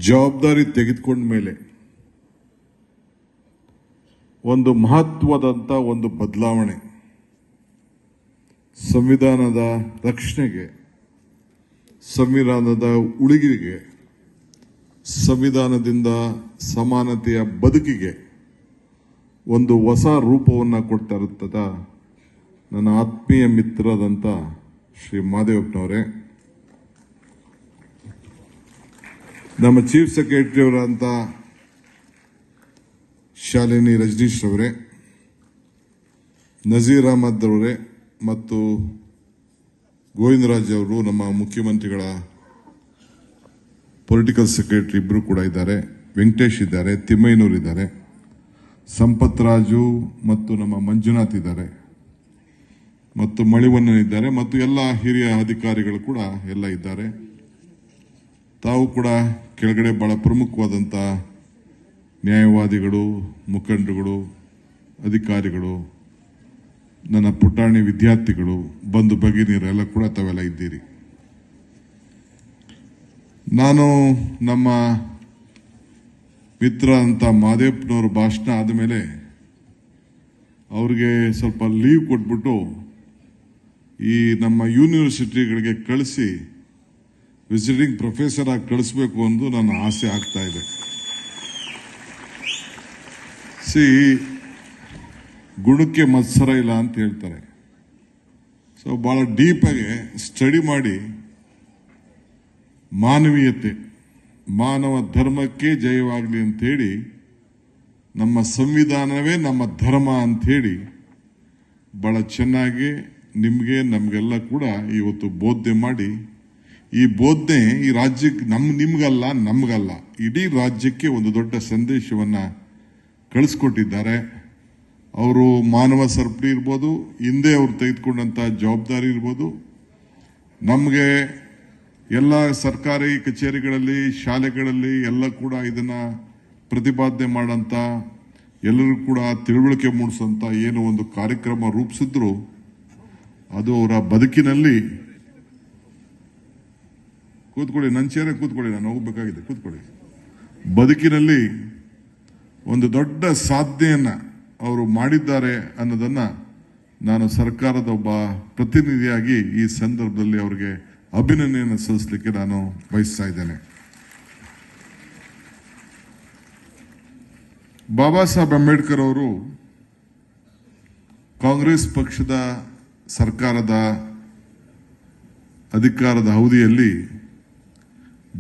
ಜವಾಬ್ದಾರಿ ತೆಗೆದುಕೊಂಡ ಮೇಲೆ ಒಂದು ಮಹತ್ವದಂತ ಒಂದು ಬದಲಾವಣೆ, ಸಂವಿಧಾನದ ರಕ್ಷಣೆಗೆ, ಸಂವಿಧಾನದ ಉಳಿವಿಗೆ, ಸಂವಿಧಾನದಿಂದ ಸಮಾನತೆಯ ಬದುಕಿಗೆ ಒಂದು ಹೊಸ ರೂಪವನ್ನು ಕೊಡ್ತಾ ಇರುತ್ತದ ನನ್ನ ಆತ್ಮೀಯ ಮಿತ್ರರಾದಂಥ ಶ್ರೀ ಮಹದೇವಪ್ಪನವರೇ, ನಮ್ಮ ಚೀಫ್ ಸೆಕ್ರೆಟರಿ ಅವರಂತ ಶಾಲಿನಿ ರಜನೀಶ್ ಅವರೇ, ನಜೀರ್ ಅಹಮದ್ ಅವರೇ ಮತ್ತು ಗೋವಿಂದರಾಜ್ ಅವರು ನಮ್ಮ ಮುಖ್ಯಮಂತ್ರಿಗಳ ಪೊಲಿಟಿಕಲ್ ಸೆಕ್ರೆಟರಿ ಇಬ್ಬರು ಕೂಡ ಇದ್ದಾರೆ, ವೆಂಕಟೇಶ್ ಇದ್ದಾರೆ, ತಿಮ್ಮಯ್ಯನವರು ಇದ್ದಾರೆ, ಸಂಪತ್ ರಾಜು ಮತ್ತು ನಮ್ಮ ಮಂಜುನಾಥ್ ಇದ್ದಾರೆ ಮತ್ತು ಮಣಿವಣ್ಣನ್ ಇದ್ದಾರೆ ಮತ್ತು ಎಲ್ಲ ಹಿರಿಯ ಅಧಿಕಾರಿಗಳು ಕೂಡ ಎಲ್ಲ ಇದ್ದಾರೆ. ತಾವು ಕೂಡ ಕೆಳಗಡೆ ಬಹಳ ಪ್ರಮುಖವಾದಂಥ ನ್ಯಾಯವಾದಿಗಳು, ಮುಖಂಡರುಗಳು, ಅಧಿಕಾರಿಗಳು, ನನ್ನ ಪುಟಾಣಿ ವಿದ್ಯಾರ್ಥಿಗಳು, ಬಂಧು ಭಗಿನಿಯರೆಲ್ಲ ಕೂಡ ತಾವೆಲ್ಲ ಇದ್ದೀರಿ. ನಾನು ನಮ್ಮ ಮಿತ್ರ ಅಂತ ಮಹದೇವಪ್ಪನವ್ರ ಭಾಷಣ ಆದಮೇಲೆ ಅವ್ರಿಗೆ ಸ್ವಲ್ಪ ಲೀವ್ ಕೊಟ್ಬಿಟ್ಟು ಈ ನಮ್ಮ ಯೂನಿವರ್ಸಿಟಿಗಳಿಗೆ ಕಳಿಸಿ ವಿಸಿಟಿಂಗ್ ಪ್ರೊಫೆಸರ್ ಆಗಿ ಕಳಿಸ್ಬೇಕು ಎಂದು ನನ್ನ ಆಸೆ ಆಗ್ತಾ ಇದೆ. ಗುಣಕ್ಕೆ ಮತ್ಸರ ಇಲ್ಲ ಅಂತ ಹೇಳ್ತಾರೆ. ಸೊ ಬಹಳ ಡೀಪಾಗಿ ಸ್ಟಡಿ ಮಾಡಿ ಮಾನವೀಯತೆ, ಮಾನವ ಧರ್ಮಕ್ಕೆ ಜಯವಾಗಲಿ ಅಂಥೇಳಿ, ನಮ್ಮ ಸಂವಿಧಾನವೇ ನಮ್ಮ ಧರ್ಮ ಅಂಥೇಳಿ ಬಹಳ ಚೆನ್ನಾಗಿ ನಿಮಗೆ ನಮಗೆಲ್ಲ ಕೂಡ ಇವತ್ತು ಬೋಧನೆ ಮಾಡಿ, ಈ ಬೋಧನೆ ಈ ರಾಜ್ಯಕ್ಕೆ ನಿಮ್ಗಲ್ಲ ನಮಗಲ್ಲ ಇಡೀ ರಾಜ್ಯಕ್ಕೆ ಒಂದು ದೊಡ್ಡ ಸಂದೇಶವನ್ನು ಕಳಿಸ್ಕೊಟ್ಟಿದ್ದಾರೆ. ಅವರು ಮಾನವ ಸರಪಳಿ ಇರ್ಬೋದು, ಹಿಂದೆ ಅವರು ತೆಗೆದುಕೊಂಡಂಥ ಜವಾಬ್ದಾರಿ ಇರ್ಬೋದು, ನಮಗೆ ಎಲ್ಲ ಸರ್ಕಾರಿ ಕಚೇರಿಗಳಲ್ಲಿ, ಶಾಲೆಗಳಲ್ಲಿ ಎಲ್ಲ ಕೂಡ ಇದನ್ನ ಪ್ರತಿಪಾದನೆ ಮಾಡೋಂಥ, ಎಲ್ಲರೂ ಕೂಡ ತಿಳುವಳಿಕೆ ಮೂಡಿಸೋಂಥ ಏನೋ ಒಂದು ಕಾರ್ಯಕ್ರಮ ರೂಪಿಸಿದ್ರು, ಅದು ಅವರ ಬದುಕಿನಲ್ಲಿ ಕೂತ್ಕೊಳ್ಳಿ, ನನ್ನ ಚೇರೆ ಕೂತ್ಕೊಳ್ಳಿ, ನಾನು ಹೋಗಬೇಕಾಗಿದೆ, ಕೂತ್ಕೊಳ್ಳಿ, ಬದುಕಿನಲ್ಲಿ ಒಂದು ದೊಡ್ಡ ಸಾಧನೆಯನ್ನ ಅವರು ಮಾಡಿದ್ದಾರೆ ಅನ್ನೋದನ್ನ ನಾನು ಸರ್ಕಾರದ ಒಬ್ಬ ಪ್ರತಿನಿಧಿಯಾಗಿ ಈ ಸಂದರ್ಭದಲ್ಲಿ ಅವರಿಗೆ ಅಭಿನಂದನೆಯನ್ನು ಸಲ್ಲಿಸಲಿಕ್ಕೆ ನಾನು ಬಯಸ್ತಾ ಇದ್ದೇನೆ. ಬಾಬಾ ಸಾಹೇಬ್ ಅಂಬೇಡ್ಕರ್ ಅವರು ಕಾಂಗ್ರೆಸ್ ಪಕ್ಷದ ಸರ್ಕಾರದ ಅಧಿಕಾರದ ಅವಧಿಯಲ್ಲಿ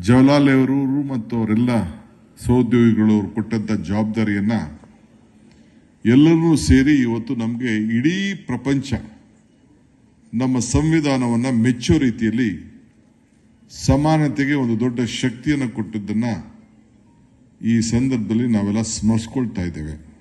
ಜವಾಹರ್ಲಾಲ್ ನೆಹರು ಮತ್ತು ಅವರೆಲ್ಲ ಸಹೋದ್ಯೋಗಿಗಳು ಕೊಟ್ಟಂತ ಜವಾಬ್ದಾರಿಯನ್ನ ಎಲ್ಲರೂ ಸೇರಿ ಇವತ್ತು ನಮಗೆ ಇಡೀ ಪ್ರಪಂಚ ನಮ್ಮ ಸಂವಿಧಾನವನ್ನ ಮೆಚ್ಚೋ ರೀತಿಯಲ್ಲಿ ಸಮಾನತೆಗೆ ಒಂದು ದೊಡ್ಡ ಶಕ್ತಿಯನ್ನು ಕೊಟ್ಟದ್ದನ್ನ ಈ ಸಂದರ್ಭದಲ್ಲಿ ನಾವೆಲ್ಲ ಸ್ಮರಿಸ್ಕೊಳ್ತಾ ಇದ್ದೇವೆ.